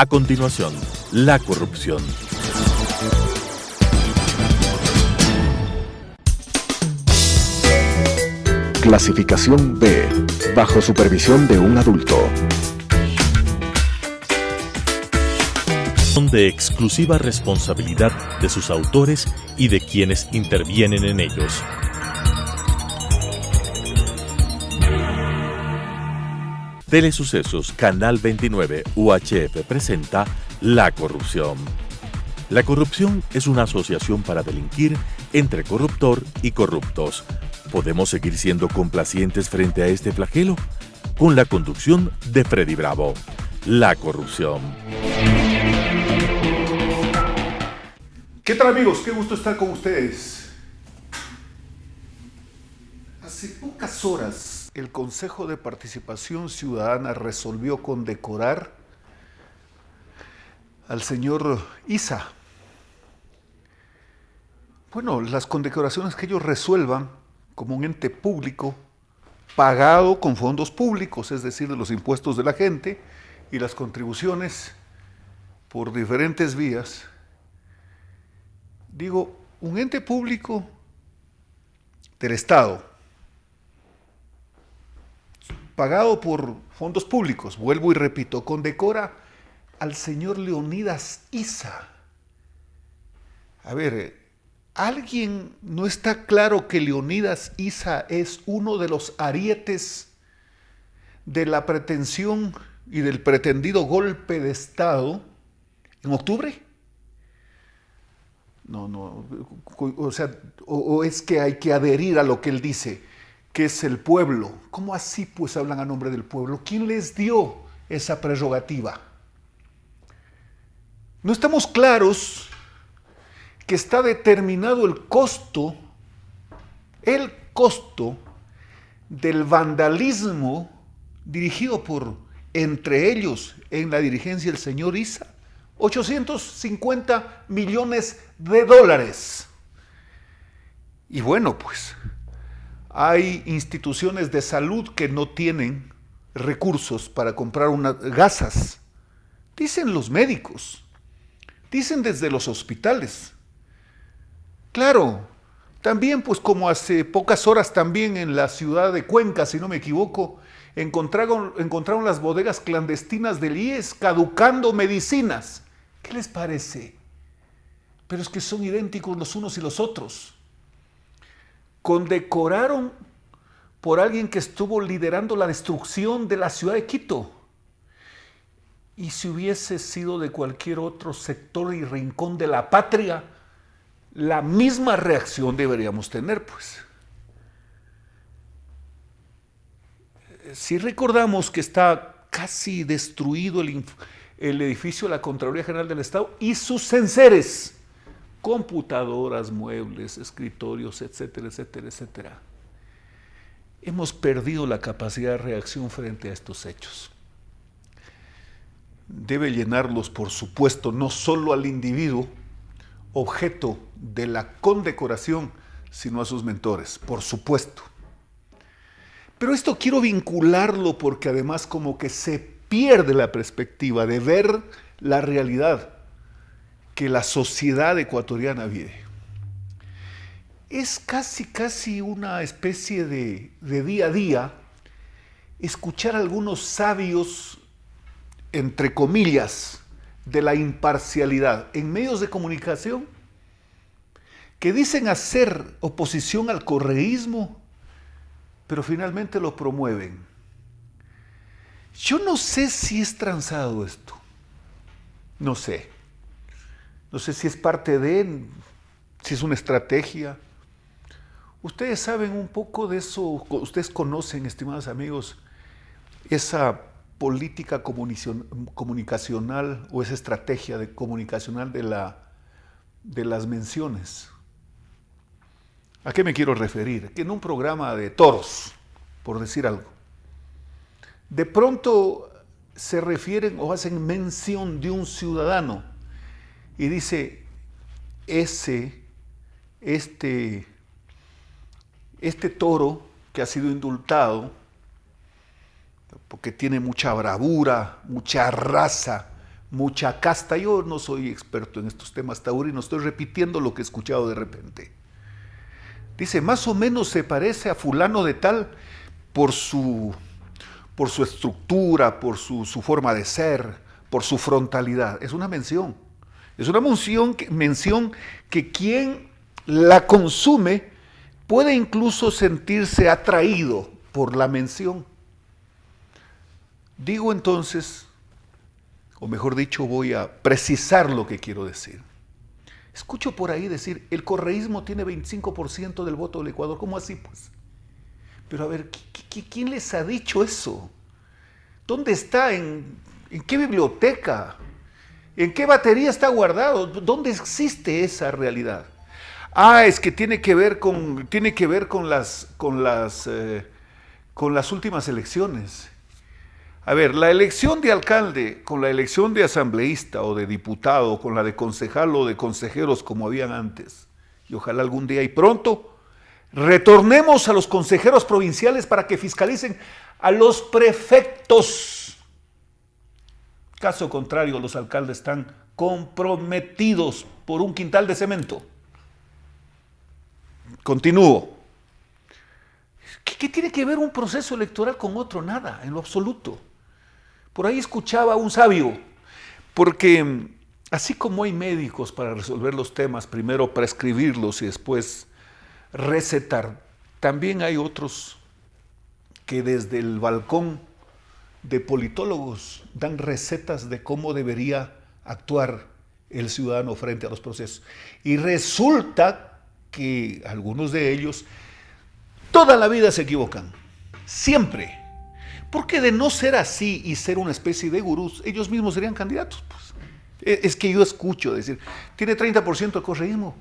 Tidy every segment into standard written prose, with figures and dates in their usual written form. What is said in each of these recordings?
A continuación, la corrupción. Clasificación B, bajo supervisión de un adulto. Son de exclusiva responsabilidad de sus autores y de quienes intervienen en ellos. Telesucesos, Canal 29, UHF presenta La Corrupción. La corrupción es una asociación para delinquir entre corruptor y corruptos. ¿Podemos seguir siendo complacientes frente a este flagelo? Con la conducción de Freddy Bravo. La corrupción. ¿Qué tal, amigos? Qué gusto estar con ustedes. Hace pocas horas el Consejo de Participación Ciudadana resolvió condecorar al señor Isa. Bueno, las condecoraciones que ellos resuelvan como un ente público pagado con fondos públicos, es decir, de los impuestos de la gente y las contribuciones por diferentes vías. Digo, un ente público del Estado, pagado por fondos públicos, vuelvo y repito, condecora al señor Leonidas Isa. A ver, ¿alguien no está claro que Leonidas Isa es uno de los arietes de la pretensión y del pretendido golpe de Estado en octubre? No, o sea, o es que hay que adherir a lo que él dice, que es el pueblo. ¿Cómo así pues hablan a nombre del pueblo? ¿Quién les dio esa prerrogativa? No estamos claros que está determinado el costo del vandalismo dirigido por, entre ellos, en la dirigencia del señor Isa, 850 millones de dólares. Y bueno, pues, hay instituciones de salud que no tienen recursos para comprar unas gasas. Dicen los médicos, dicen desde los hospitales. Claro, también pues como hace pocas horas también en la ciudad de Cuenca, si no me equivoco, encontraron las bodegas clandestinas del IES caducando medicinas. ¿Qué les parece? Pero es que son idénticos los unos y los otros. Condecoraron por alguien que estuvo liderando la destrucción de la ciudad de Quito. Y si hubiese sido de cualquier otro sector y rincón de la patria, la misma reacción deberíamos tener, pues. Si recordamos que está casi destruido el edificio de la Contraloría General del Estado y sus enseres, computadoras, muebles, escritorios, etcétera, etcétera, etcétera. Hemos perdido la capacidad de reacción frente a estos hechos. Debe llenarlos, por supuesto, no solo al individuo objeto de la condecoración, sino a sus mentores, por supuesto. Pero esto quiero vincularlo porque además como que se pierde la perspectiva de ver la realidad que la sociedad ecuatoriana vive. Es casi una especie de día a día escuchar a algunos sabios, entre comillas, de la imparcialidad en medios de comunicación que dicen hacer oposición al correísmo, pero finalmente lo promueven. Yo no sé si es transado esto. No sé. No sé si es parte de, si es una estrategia. Ustedes saben un poco de eso, ustedes conocen, estimados amigos, esa política comunicacional o esa estrategia comunicacional de las menciones. ¿A qué me quiero referir? Que en un programa de toros, por decir algo, de pronto se refieren o hacen mención de un ciudadano y dice, este toro que ha sido indultado, porque tiene mucha bravura, mucha raza, mucha casta. Yo no soy experto en estos temas taurinos, estoy repitiendo lo que he escuchado de repente. Dice, más o menos se parece a fulano de tal por su estructura, por su forma de ser, por su frontalidad. Es una mención. Es una mención que quien la consume puede incluso sentirse atraído por la mención. Digo entonces, o mejor dicho, voy a precisar lo que quiero decir. Escucho por ahí decir, el correísmo tiene 25% del voto del Ecuador. ¿Cómo así, pues? Pero a ver, ¿quién les ha dicho eso? ¿Dónde está? ¿En qué biblioteca? ¿En qué batería está guardado? ¿Dónde existe esa realidad? Ah, es que tiene que ver con las últimas elecciones. A ver, la elección de alcalde con la elección de asambleísta o de diputado, con la de concejal o de consejeros como habían antes, y ojalá algún día y pronto, retornemos a los consejeros provinciales para que fiscalicen a los prefectos. Caso contrario, los alcaldes están comprometidos por un quintal de cemento. Continúo. ¿Qué tiene que ver un proceso electoral con otro? Nada, en lo absoluto. Por ahí escuchaba a un sabio, porque así como hay médicos para resolver los temas, primero prescribirlos y después recetar, también hay otros que desde el balcón de politólogos dan recetas de cómo debería actuar el ciudadano frente a los procesos. Y resulta que algunos de ellos toda la vida se equivocan, siempre. Porque de no ser así y ser una especie de gurús, ellos mismos serían candidatos. Pues. Es que yo escucho decir, tiene 30% de correísmo.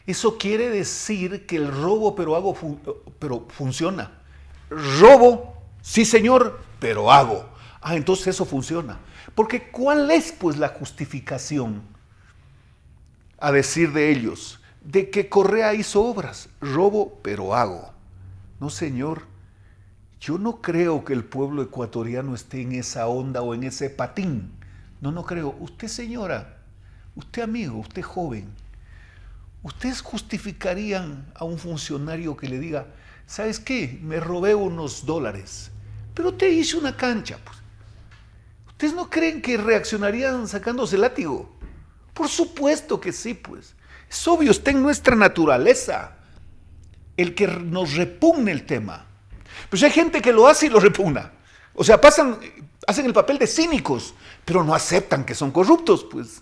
Eso quiere decir que el robo pero funciona. Robo, sí señor, pero hago. Ah, entonces eso funciona. Porque ¿cuál es pues la justificación a decir de ellos? De que Correa hizo obras. Robo, pero hago. No señor. Yo no creo que el pueblo ecuatoriano esté en esa onda o en ese patín. No creo. Usted, señora, usted, amigo, usted, joven, ¿ustedes justificarían a un funcionario que le diga, ¿sabes qué? Me robé unos dólares, pero te hice una cancha. Pues. ¿Ustedes no creen que reaccionarían sacándose el látigo? Por supuesto que sí, pues. Es obvio, está en nuestra naturaleza el que nos repugne el tema. Pues hay gente que lo hace y lo repugna. O sea, hacen el papel de cínicos, pero no aceptan que son corruptos, pues.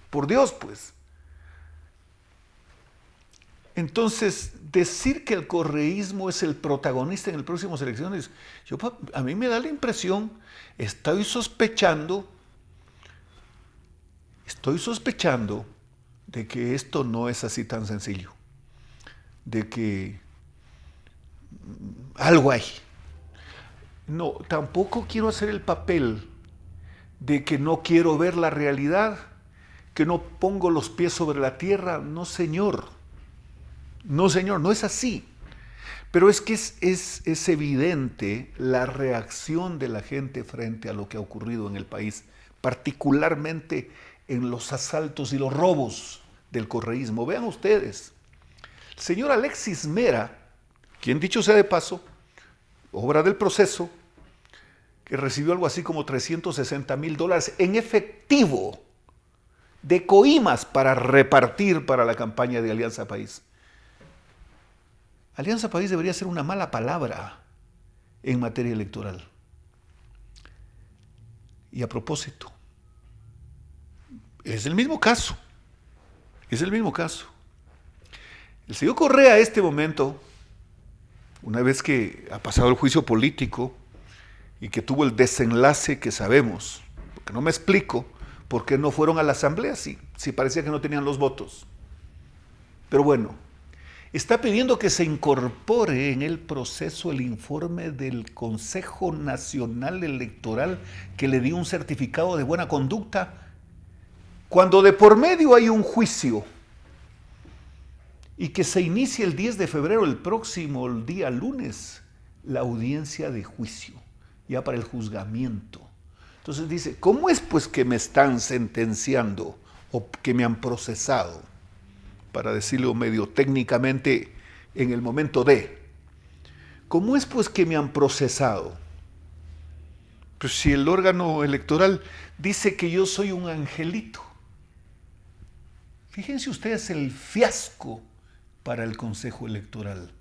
Por Dios, pues. Entonces, decir que el correísmo es el protagonista en las próximas elecciones, a mí me da la impresión, estoy sospechando de que esto no es así tan sencillo, de que algo hay. No, tampoco quiero hacer el papel de que no quiero ver la realidad, que no pongo los pies sobre la tierra. No, señor. No, señor, no es así. Pero es que es evidente la reacción de la gente frente a lo que ha ocurrido en el país, particularmente en los asaltos y los robos del correísmo. Vean ustedes, el señor Alexis Mera, quien dicho sea de paso, obra del proceso, que recibió algo así como $360,000 en efectivo de coimas para repartir para la campaña de Alianza País. Alianza País debería ser una mala palabra en materia electoral. Y a propósito, es el mismo caso. Es el mismo caso. El señor Correa a este momento, una vez que ha pasado el juicio político y que tuvo el desenlace que sabemos, porque no me explico por qué no fueron a la asamblea si parecía que no tenían los votos. Pero bueno, está pidiendo que se incorpore en el proceso el informe del Consejo Nacional Electoral que le dio un certificado de buena conducta, cuando de por medio hay un juicio y que se inicie el 10 de febrero, el próximo día lunes, la audiencia de juicio, ya para el juzgamiento. Entonces dice, ¿cómo es pues que me están sentenciando o que me han procesado? Para decirlo medio técnicamente en el momento de, ¿cómo es pues que me han procesado? Pues si el órgano electoral dice que yo soy un angelito. Fíjense ustedes el fiasco para el Consejo Electoral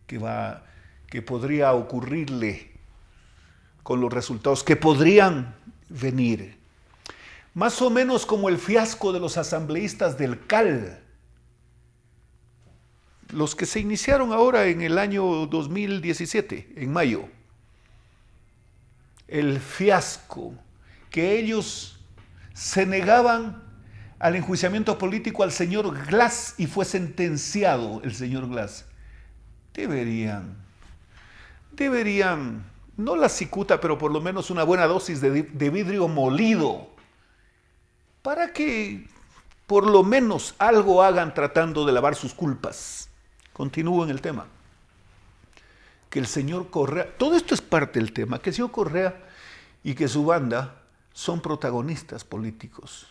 que podría ocurrirle con los resultados que podrían venir. Más o menos como el fiasco de los asambleístas del CAL, los que se iniciaron ahora en el año 2017, en mayo. El fiasco que ellos se negaban al enjuiciamiento político al señor Glass y fue sentenciado el señor Glass. Deberían, no la cicuta, pero por lo menos una buena dosis de vidrio molido, para que por lo menos algo hagan tratando de lavar sus culpas. Continúo en el tema. Que el señor Correa, todo esto es parte del tema, que el señor Correa y que su banda son protagonistas políticos,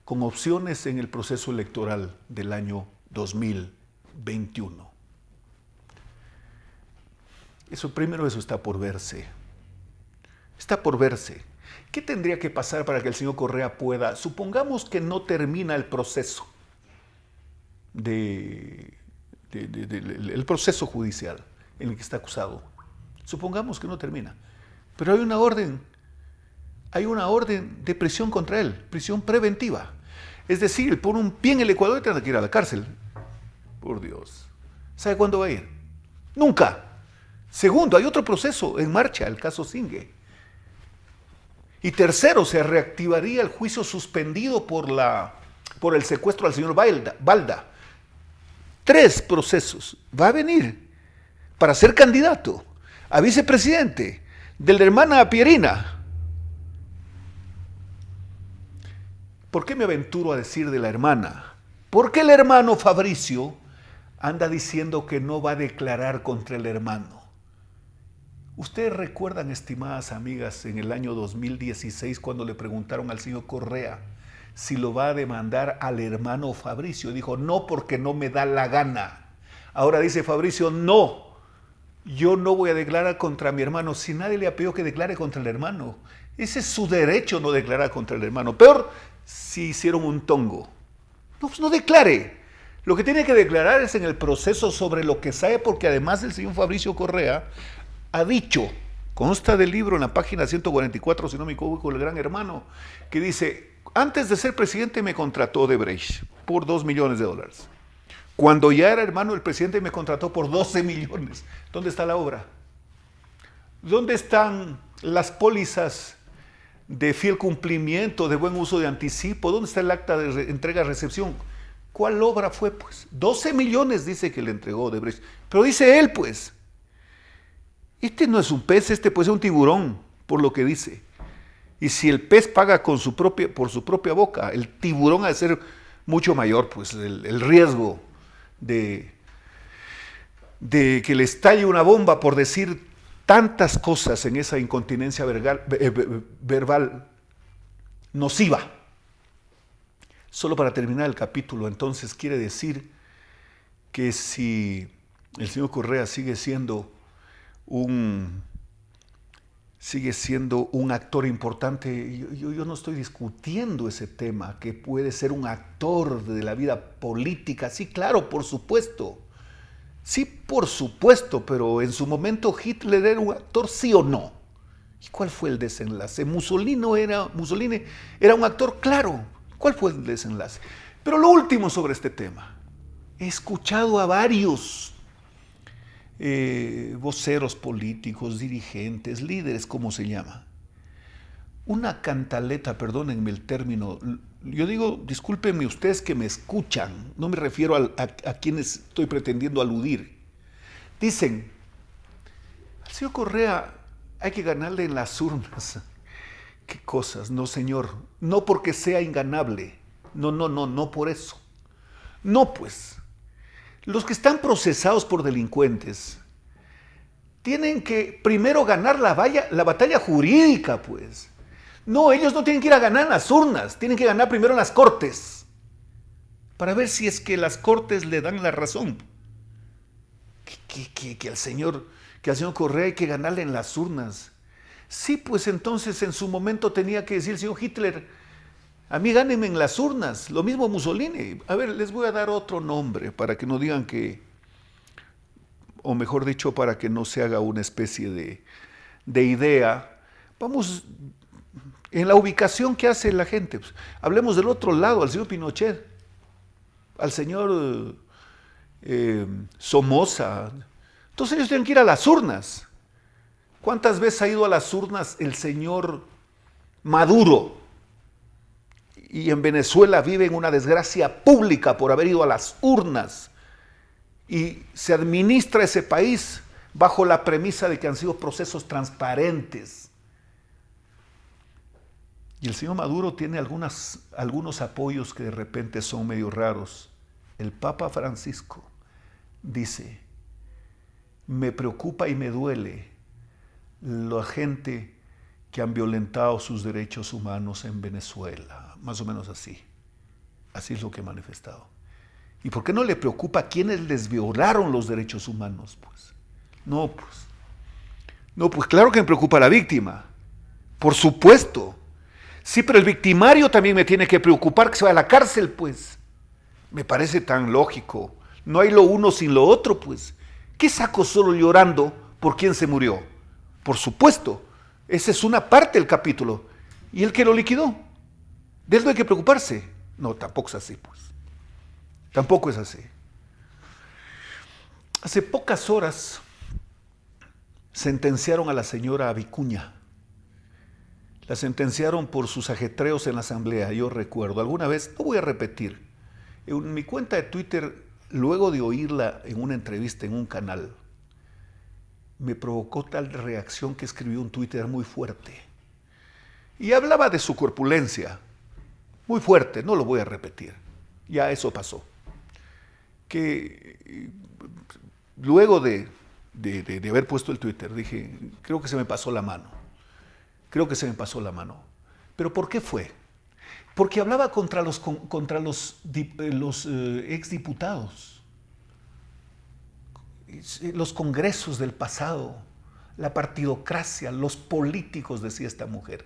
con opciones en el proceso electoral del año 2021. Eso está por verse. Está por verse. ¿Qué tendría que pasar para que el señor Correa pueda, supongamos que no termina el proceso el proceso judicial en el que está acusado? Supongamos que no termina, pero hay una orden de prisión contra él, prisión preventiva. Es decir, por un pie en el Ecuador tendrá que ir a la cárcel. Por Dios. ¿Sabe cuándo va a ir? Nunca. Segundo, hay otro proceso en marcha, el caso Singue. Y tercero, se reactivaría el juicio suspendido por el secuestro al señor Balda. 3 procesos. Va a venir para ser candidato a vicepresidente de la hermana Pierina. ¿Por qué me aventuro a decir de la hermana? Porque el hermano Fabricio anda diciendo que no va a declarar contra el hermano. Ustedes recuerdan, estimadas amigas, en el año 2016 cuando le preguntaron al señor Correa si lo va a demandar al hermano Fabricio. Dijo, no, porque no me da la gana. Ahora dice Fabricio, no, yo no voy a declarar contra mi hermano. Si nadie le ha pedido que declare contra el hermano, ese es su derecho, no declarar contra el hermano. Peor si hicieron un tongo. No, pues no declare. Lo que tiene que declarar es en el proceso sobre lo que sabe, porque además el señor Fabricio Correa ha dicho, consta del libro en la página 144, si no me equivoco, el gran hermano, que dice, antes de ser presidente me contrató Odebrecht por $2 millones. Cuando ya era hermano, el presidente me contrató por 12 millones. ¿Dónde está la obra? ¿Dónde están las pólizas de fiel cumplimiento, de buen uso de anticipo? ¿Dónde está el acta de entrega-recepción? ¿Cuál obra fue, pues? 12 millones dice que le entregó Odebrecht. Pero dice él, pues, este no es un pez, este pues es un tiburón, por lo que dice. Y si el pez paga por su propia boca, el tiburón ha de ser mucho mayor, pues el riesgo de que le estalle una bomba por decir tantas cosas en esa incontinencia verbal nociva. Solo para terminar el capítulo, entonces, quiere decir que si el señor Correa sigue siendo un actor importante, yo no estoy discutiendo ese tema, que puede ser un actor de la vida política. Sí, claro, por supuesto. Sí, por supuesto, pero en su momento Hitler era un actor, ¿sí o no? ¿Y cuál fue el desenlace? Mussolini era un actor, claro. ¿Cuál fue el desenlace? Pero lo último sobre este tema. He escuchado a varios voceros políticos, dirigentes, líderes, ¿cómo se llama? Una cantaleta, perdónenme el término. Yo digo, discúlpenme ustedes que me escuchan, no me refiero a quienes estoy pretendiendo aludir. Dicen, al señor Correa hay que ganarle en las urnas. ¿Qué cosas? No, señor, no porque sea inganable. No por eso. No, pues. Los que están procesados por delincuentes tienen que primero ganar la batalla jurídica, pues. No, ellos no tienen que ir a ganar en las urnas, tienen que ganar primero en las cortes, para ver si es que las cortes le dan la razón. Que al señor Correa hay que ganarle en las urnas. Sí, pues entonces en su momento tenía que decir el señor Hitler, a mí gánenme en las urnas, lo mismo Mussolini. A ver, les voy a dar otro nombre para que no digan que, o mejor dicho, para que no se haga una especie de idea. Vamos, en la ubicación que hace la gente, pues, hablemos del otro lado, al señor Pinochet, al señor Somoza. Entonces ellos tienen que ir a las urnas. ¿Cuántas veces ha ido a las urnas el señor Maduro? Y en Venezuela vive en una desgracia pública por haber ido a las urnas. Y se administra ese país bajo la premisa de que han sido procesos transparentes. Y el señor Maduro tiene algunos apoyos que de repente son medio raros. El Papa Francisco dice, me preocupa y me duele la gente que han violentado sus derechos humanos en Venezuela. Más o menos así. Así es lo que ha manifestado. ¿Y por qué no le preocupa a quienes les violaron los derechos humanos? Pues no, pues claro que me preocupa la víctima. Por supuesto. Sí, pero el victimario también me tiene que preocupar que se vaya a la cárcel, pues. Me parece tan lógico. No hay lo uno sin lo otro, pues. ¿Qué saco solo llorando por quién se murió? Por supuesto, esa es una parte del capítulo. ¿Y el que lo liquidó? ¿De él no hay que preocuparse? No, tampoco es así, pues. Tampoco es así. Hace pocas horas sentenciaron a la señora Vicuña. La sentenciaron por sus ajetreos en la asamblea, yo recuerdo. Alguna vez, no voy a repetir, en mi cuenta de Twitter, luego de oírla en una entrevista en un canal, me provocó tal reacción que escribió un Twitter muy fuerte. Y hablaba de su corpulencia, muy fuerte, no lo voy a repetir. Ya eso pasó. Que luego de haber puesto el Twitter, dije, creo que se me pasó la mano. ¿Pero por qué fue? Porque hablaba contra los exdiputados. Los congresos del pasado, la partidocracia, los políticos, decía esta mujer.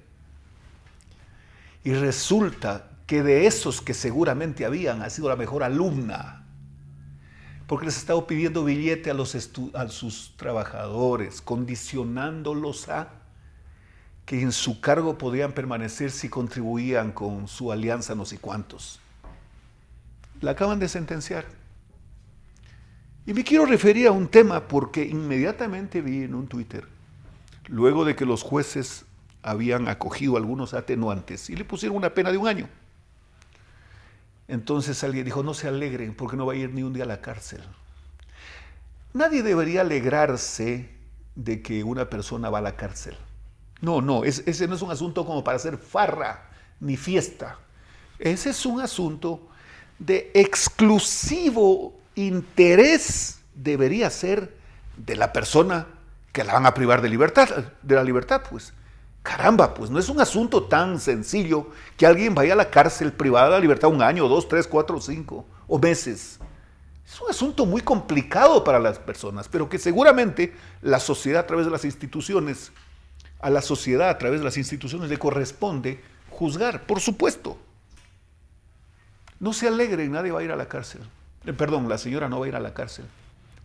Y resulta que de esos que seguramente ha sido la mejor alumna, porque les ha estado pidiendo billete a sus trabajadores, condicionándolos a que en su cargo podían permanecer si contribuían con su alianza no sé cuántos. La acaban de sentenciar. Y me quiero referir a un tema porque inmediatamente vi en un Twitter, luego de que los jueces habían acogido algunos atenuantes y le pusieron una pena de 1 año. Entonces alguien dijo, no se alegren porque no va a ir ni un día a la cárcel. Nadie debería alegrarse de que una persona va a la cárcel. No, ese no es un asunto como para hacer farra ni fiesta. Ese es un asunto de exclusivo interés, debería ser de la persona que la van a privar de la libertad, pues. Caramba, pues no es un asunto tan sencillo que alguien vaya a la cárcel privada de la libertad 1 año, 2, 3, 4, 5 o meses. Es un asunto muy complicado para las personas, pero que seguramente la sociedad a través de las instituciones, a la sociedad a través de las instituciones le corresponde juzgar, por supuesto. No se alegren, nadie va a ir a la cárcel. Perdón, la señora no va a ir a la cárcel.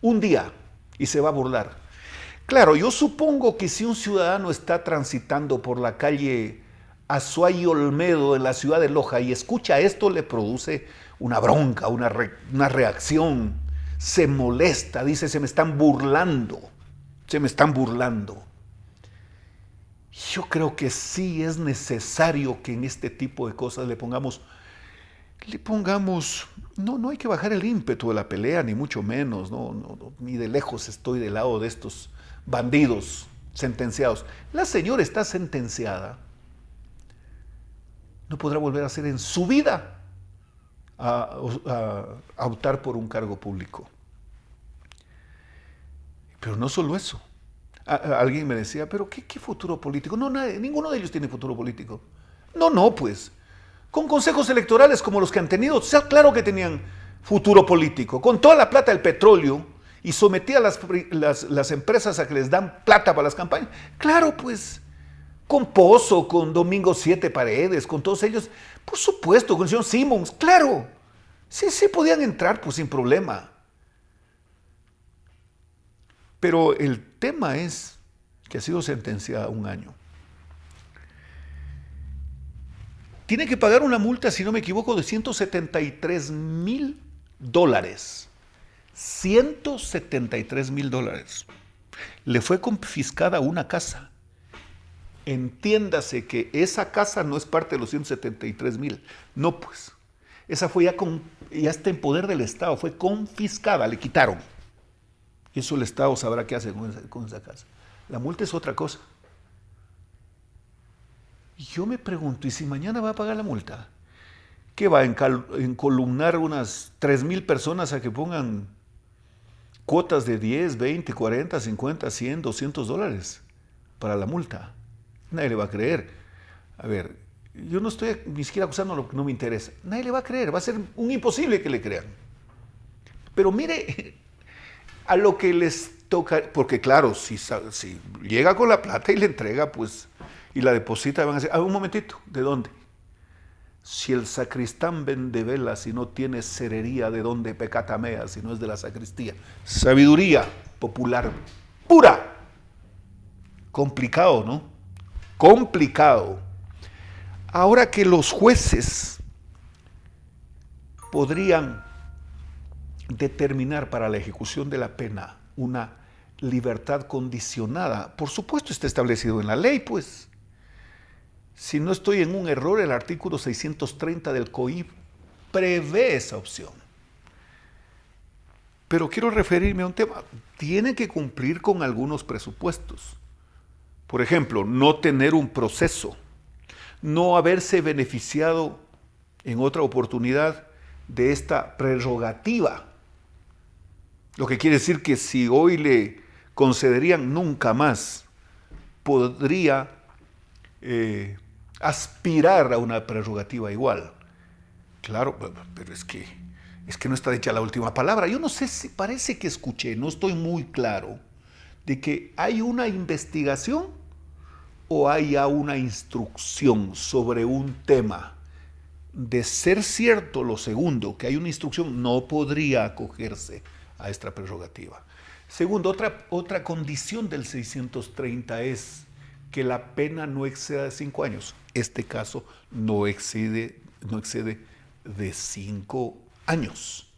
1 día y se va a burlar. Claro, yo supongo que si un ciudadano está transitando por la calle Azuay y Olmedo en la ciudad de Loja y escucha esto, le produce una bronca, una reacción. Se molesta, dice, se me están burlando. Yo creo que sí es necesario que en este tipo de cosas le pongamos, no hay que bajar el ímpetu de la pelea, ni mucho menos, ni de lejos estoy del lado de estos bandidos sentenciados. La señora está sentenciada, no podrá volver a hacer en su vida a optar por un cargo público. Pero no solo eso, Alguien me decía, pero ¿qué futuro político? No, ninguno de ellos tiene futuro político. No, pues. Con consejos electorales como los que han tenido, claro que tenían futuro político. Con toda la plata del petróleo y sometía a las empresas a que les dan plata para las campañas. Claro, pues. Con Pozo, con Domingo Siete Paredes, con todos ellos. Por supuesto, con el señor Simmons, claro. Sí podían entrar, pues sin problema. Pero el tema es que ha sido sentenciada a 1 año. Tiene que pagar una multa, si no me equivoco, de $173,000. $173,000. Le fue confiscada una casa. Entiéndase que esa casa no es parte de los 173,000. No, pues. Esa fue ya está en poder del Estado, fue confiscada, le quitaron. Y eso el Estado sabrá qué hace con esa casa. La multa es otra cosa. Y yo me pregunto, ¿y si mañana va a pagar la multa? ¿Qué va a encolumnar unas 3,000 personas a que pongan cuotas de 10, 20, 40, 50, 100, $200 para la multa? Nadie le va a creer. A ver, yo no estoy ni siquiera acusando lo que no me interesa. Nadie le va a creer, va a ser un imposible que le crean. Pero mire a lo que les toca, porque claro, si llega con la plata y le entrega, pues, y la deposita, van a decir, un momentito, ¿de dónde? Si el sacristán vende velas y no tiene cerería, ¿de dónde pecatamea si no es de la sacristía? Sabiduría popular pura. Complicado, ¿no? Complicado. Ahora que los jueces podrían determinar para la ejecución de la pena una libertad condicionada, por supuesto está establecido en la ley, pues. Si no estoy en un error, el artículo 630 del COIP prevé esa opción. Pero quiero referirme a un tema. Tiene que cumplir con algunos presupuestos. Por ejemplo, no tener un proceso, no haberse beneficiado en otra oportunidad de esta prerrogativa. Lo que quiere decir que si hoy le concederían, nunca más podría aspirar a una prerrogativa igual. Claro, pero es que no está dicha la última palabra. Yo no sé si parece que escuché, no estoy muy claro, de que hay una investigación o hay ya una instrucción sobre un tema. De ser cierto lo segundo, que hay una instrucción, no podría acogerse a esta prerrogativa. Segundo, otra condición del 630 es que la pena no exceda de 5 años. Este caso no excede de 5 años.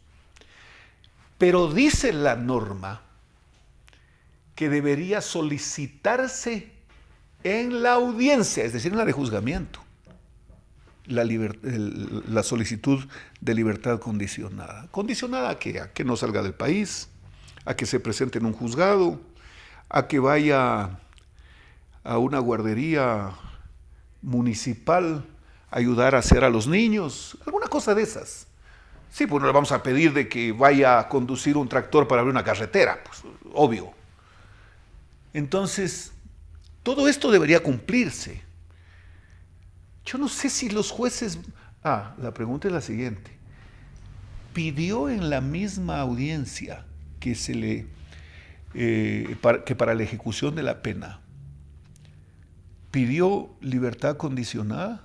Pero dice la norma que debería solicitarse en la audiencia, es decir, en la de juzgamiento, la solicitud de libertad condicionada. ¿Condicionada a qué? A que no salga del país, a que se presente en un juzgado, a que vaya a una guardería municipal a ayudar a hacer a los niños, alguna cosa de esas. Sí, pues no le vamos a pedir de que vaya a conducir un tractor para abrir una carretera, pues obvio. Entonces, todo esto debería cumplirse. Yo no sé si los jueces... la pregunta es la siguiente. ¿Pidió en la misma audiencia que para la ejecución de la pena, pidió libertad condicionada?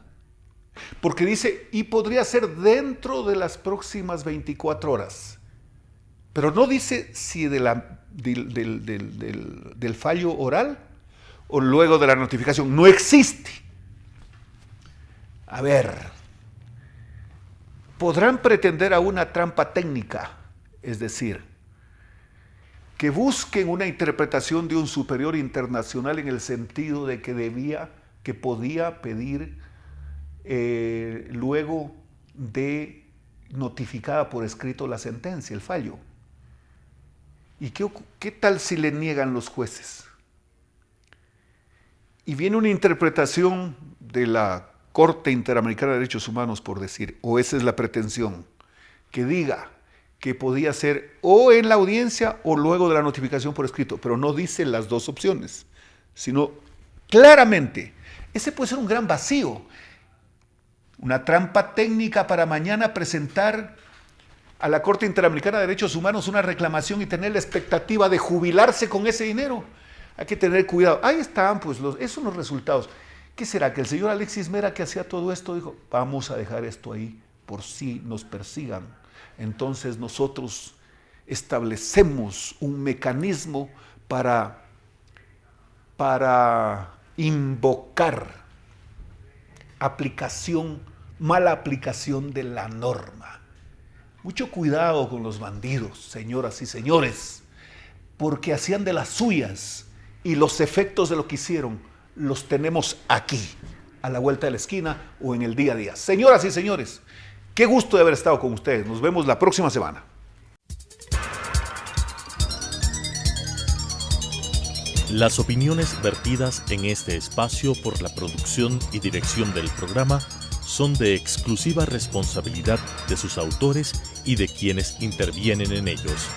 Porque dice, y podría ser dentro de las próximas 24 horas. Pero no dice si del fallo oral o luego de la notificación. No existe. A ver, podrán pretender a una trampa técnica, es decir, que busquen una interpretación de un superior internacional en el sentido de que podía pedir luego de notificada por escrito la sentencia, el fallo. ¿Y qué tal si le niegan los jueces? Y viene una interpretación de la Corte Interamericana de Derechos Humanos, por decir, o esa es la pretensión, que diga que podía ser o en la audiencia o luego de la notificación por escrito, pero no dice las dos opciones, sino claramente. Ese puede ser un gran vacío, una trampa técnica para mañana presentar a la Corte Interamericana de Derechos Humanos una reclamación y tener la expectativa de jubilarse con ese dinero. Hay que tener cuidado. Ahí están, pues, esos son los resultados. ¿Qué será? Que el señor Alexis Mera, que hacía todo esto, dijo, vamos a dejar esto ahí por si nos persigan. Entonces nosotros establecemos un mecanismo para invocar mala aplicación de la norma. Mucho cuidado con los bandidos, señoras y señores, porque hacían de las suyas y los efectos de lo que hicieron los tenemos aquí, a la vuelta de la esquina o en el día a día. Señoras y señores, qué gusto de haber estado con ustedes. Nos vemos la próxima semana. Las opiniones vertidas en este espacio por la producción y dirección del programa son de exclusiva responsabilidad de sus autores y de quienes intervienen en ellos.